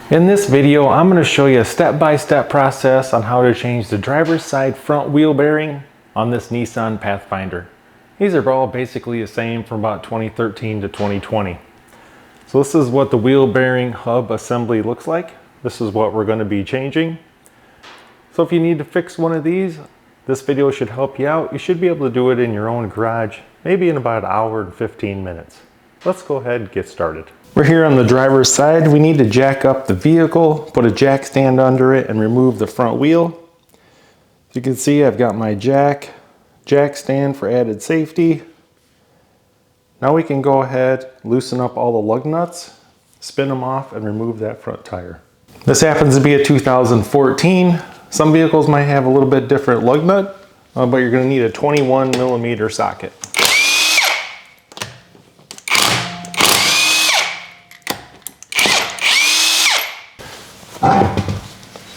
In this video, I'm going to show you a step-by-step process on how to change the driver's side front wheel bearing on this Nissan Pathfinder. These are all basically the same from about 2013 to 2020. So this is what the wheel bearing hub assembly looks like. This is what we're going to be changing. So if you need to fix one of these, this video should help you out. You should be able to do it in your own garage, maybe in about an hour and 15 minutes. Let's go ahead and get started. We're here on the driver's side. We need to jack up the vehicle, put a jack stand under it, and remove the front wheel. As you can see, I've got my jack stand for added safety. Now we can go ahead, loosen up all the lug nuts, spin them off, and remove that front tire. This happens to be a 2014. Some vehicles might have a little bit different lug nut, but you're going to need a 21 millimeter socket.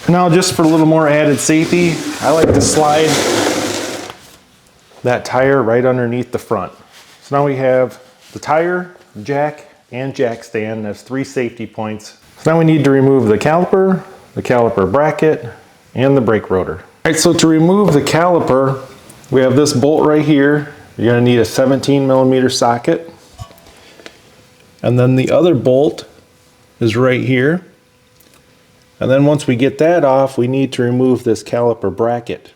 Now, just for a little more added safety, I like to slide that tire right underneath the front. So now we have the tire, jack, and jack stand. That's 3 safety points. So now we need to remove the caliper bracket, and the brake rotor. All right, so to remove the caliper, we have this bolt right here. You're gonna need a 17 millimeter socket. And then the other bolt is right here. And then once we get that off, we need to remove this caliper bracket.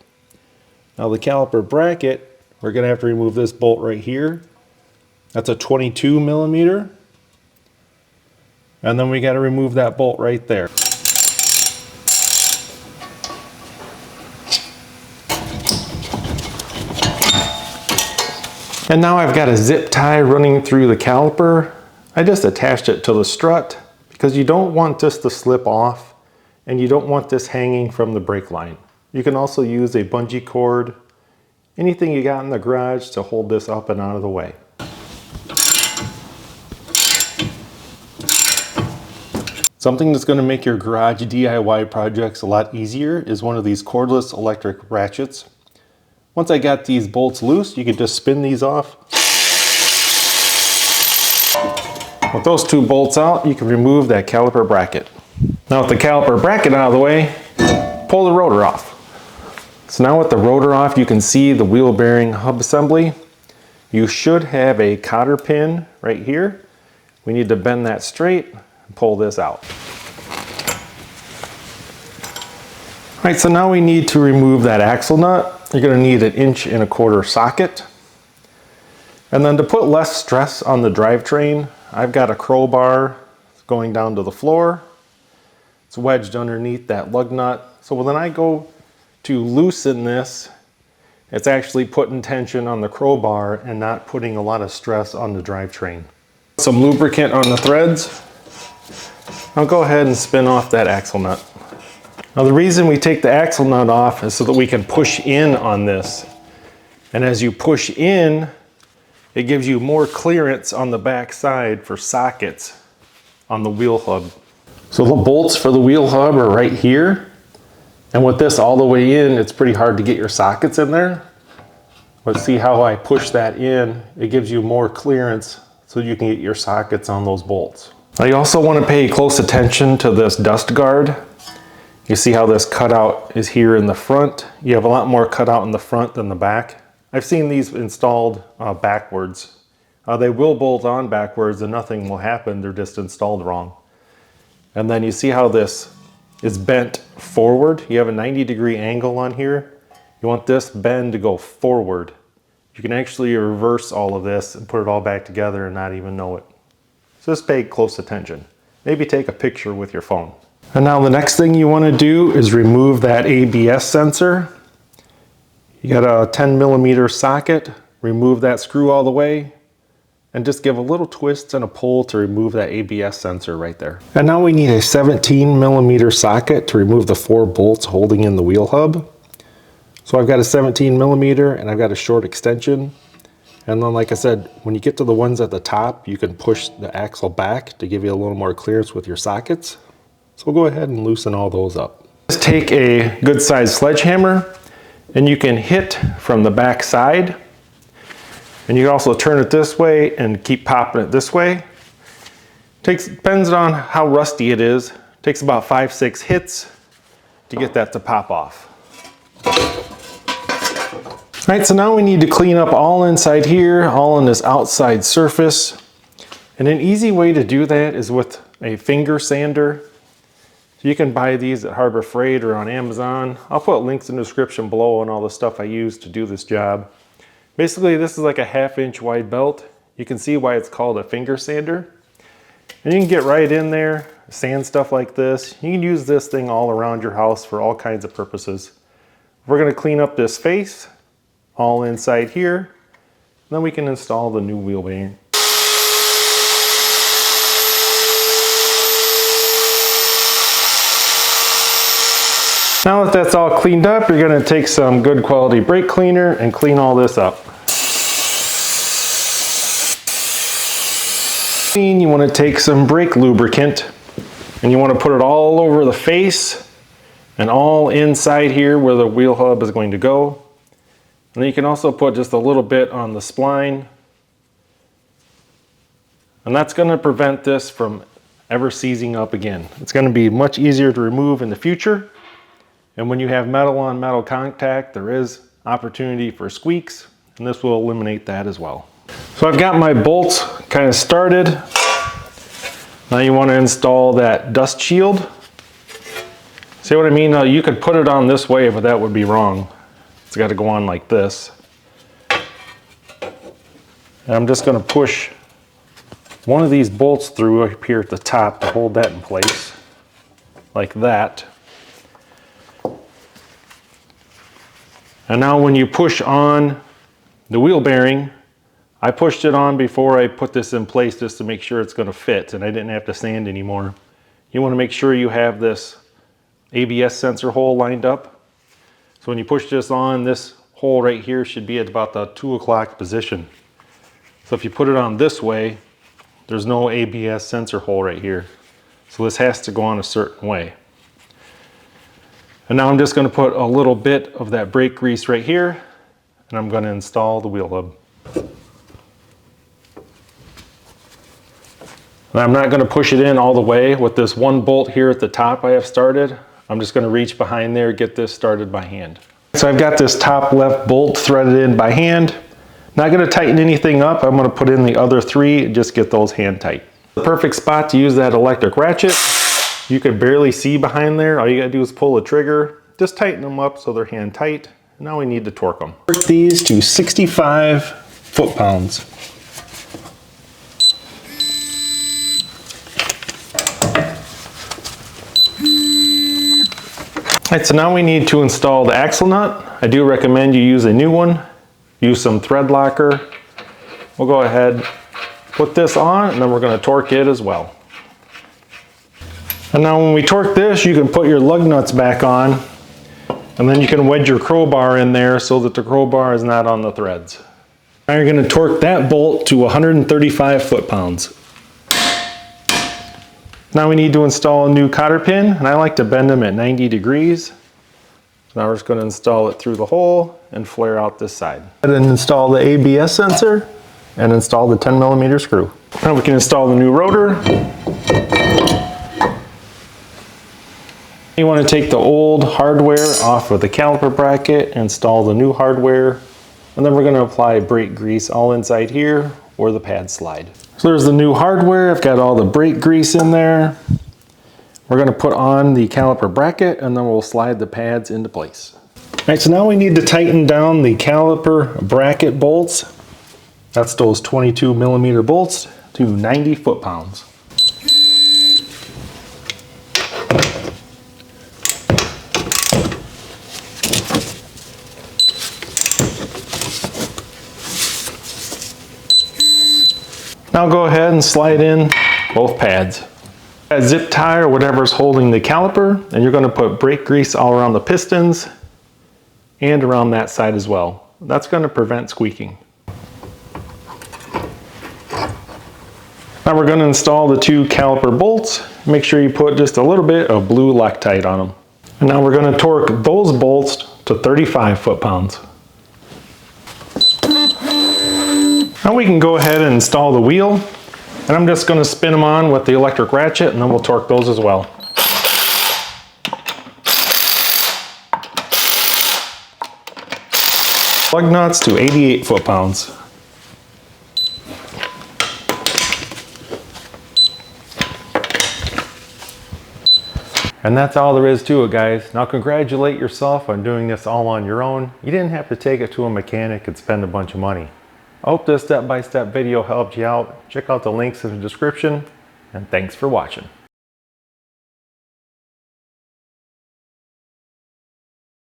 Now the caliper bracket, we're gonna have to remove this bolt right here. That's a 22 millimeter. And then we gotta remove that bolt right there. And now I've got a zip tie running through the caliper. I just attached it to the strut because you don't want this to slip off and you don't want this hanging from the brake line. You can also use a bungee cord, anything you got in the garage to hold this up and out of the way. Something that's going to make your garage DIY projects a lot easier is one of these cordless electric ratchets. Once I got these bolts loose, you can just spin these off. With those 2 bolts out, you can remove that caliper bracket. Now with the caliper bracket out of the way, pull the rotor off. So now with the rotor off, you can see the wheel bearing hub assembly. You should have a cotter pin right here. We need to bend that straight and pull this out. All right, so now we need to remove that axle nut. You're going to need an 1.25 inch socket. And then to put less stress on the drivetrain, I've got a crowbar going down to the floor. It's wedged underneath that lug nut. So when I go to loosen this, it's actually putting tension on the crowbar and not putting a lot of stress on the drivetrain. Some lubricant on the threads. I'll go ahead and spin off that axle nut. Now the reason we take the axle nut off is so that we can push in on this. And as you push in, it gives you more clearance on the back side for sockets on the wheel hub. So the bolts for the wheel hub are right here. And with this all the way in, it's pretty hard to get your sockets in there. But see how I push that in, it gives you more clearance so you can get your sockets on those bolts. Now you also want to pay close attention to this dust guard. You see how this cutout is here in the front. You have a lot more cutout in the front than the back. I've seen these installed backwards. They will bolt on backwards and nothing will happen. They're just installed wrong. And then you see how this is bent forward. You have a 90-degree angle on here. You want this bend to go forward. You can actually reverse all of this and put it all back together and not even know it. So just pay close attention. Maybe take a picture with your phone. And now the next thing you want to do is remove that ABS sensor. You got a 10 millimeter socket, remove that screw all the way, and just give a little twist and a pull to remove that ABS sensor right there. And now we need a 17 millimeter socket to remove the 4 bolts holding in the wheel hub. So I've got a 17 millimeter and I've got a short extension. And then like I said, when you get to the ones at the top, you can push the axle back to give you a little more clearance with your sockets. So we'll go ahead and loosen all those up. Just take a good sized sledgehammer and you can hit from the back side. And you can also turn it this way and keep popping it this way. Depends on how rusty it is Takes about 5-6 hits to get that to pop off. All right, so now we need to clean up all inside here, all on this outside surface. And an easy way to do that is with a finger sander. So you can buy these at Harbor Freight or on Amazon. I'll put links in the description below on all the stuff I use to do this job. Basically, this is like a 1/2 inch wide belt. You can see why it's called a finger sander. And you can get right in there, sand stuff like this. You can use this thing all around your house for all kinds of purposes. We're gonna clean up this face, all inside here. Then we can install the new wheel bearing. Now that that's all cleaned up, you're gonna take some good quality brake cleaner and clean all this up. You wanna take some brake lubricant and you wanna put it all over the face and all inside here where the wheel hub is going to go. And then you can also put just a little bit on the spline. And that's gonna prevent this from ever seizing up again. It's gonna be much easier to remove in the future. And when you have metal on metal contact, there is opportunity for squeaks, and this will eliminate that as well. So I've got my bolts kind of started. Now you want to install that dust shield. See what I mean? Now you could put it on this way, but that would be wrong. It's got to go on like this. And I'm just going to push one of these bolts through up here at the top to hold that in place, like that. And now when you push on the wheel bearing, I pushed it on before I put this in place just to make sure it's going to fit and I didn't have to sand anymore. You want to make sure you have this ABS sensor hole lined up. So when you push this on, this hole right here should be at about the 2 o'clock position. So if you put it on this way, there's no ABS sensor hole right here. So this has to go on a certain way. And now I'm just going to put a little bit of that brake grease right here, and I'm going to install the wheel hub. And I'm not going to push it in all the way. With this one bolt here at the top I have started, I'm just going to reach behind there, get this started by hand. So I've got this top left bolt threaded in by hand. Not going to tighten anything up. I'm going to put in the other 3 and just get those hand tight. The perfect spot to use that electric ratchet. You can barely see behind there. All you gotta do is pull the trigger, just tighten them up so they're hand tight. Now we need to torque them. Torque these to 65 foot-pounds. All right, so now we need to install the axle nut. I do recommend you use a new one. Use some thread locker. We'll go ahead, put this on, and then we're gonna torque it as well. And now when we torque this, you can put your lug nuts back on, and then you can wedge your crowbar in there so that the crowbar is not on the threads. Now you're going to torque that bolt to 135 foot-pounds. Now we need to install a new cotter pin, and I like to bend them at 90 degrees. So now we're just going to install it through the hole and flare out this side. And then install the ABS sensor and install the 10mm screw. Now we can install the new rotor. You want to take the old hardware off of the caliper bracket, install the new hardware, and then we're going to apply brake grease all inside here where the pads slide. So there's the new hardware. I've got all the brake grease in there. We're going to put on the caliper bracket and then we'll slide the pads into place. All right, so now we need to tighten down the caliper bracket bolts. That's those 22mm bolts to 90 foot-pounds. Now go ahead and slide in both pads. A zip tie or whatever is holding the caliper, and you're going to put brake grease all around the pistons and around that side as well. That's going to prevent squeaking. Now we're going to install the 2 caliper bolts. Make sure you put just a little bit of blue Loctite on them. And now we're going to torque those bolts to 35 foot-pounds. Now we can go ahead and install the wheel, and I'm just going to spin them on with the electric ratchet and then we'll torque those as well. plug nuts to 88 foot-pounds. And that's all there is to it, guys. Now congratulate yourself on doing this all on your own. You didn't have to take it to a mechanic and spend a bunch of money. I hope this step-by-step video helped you out. Check out the links in the description, and thanks for watching.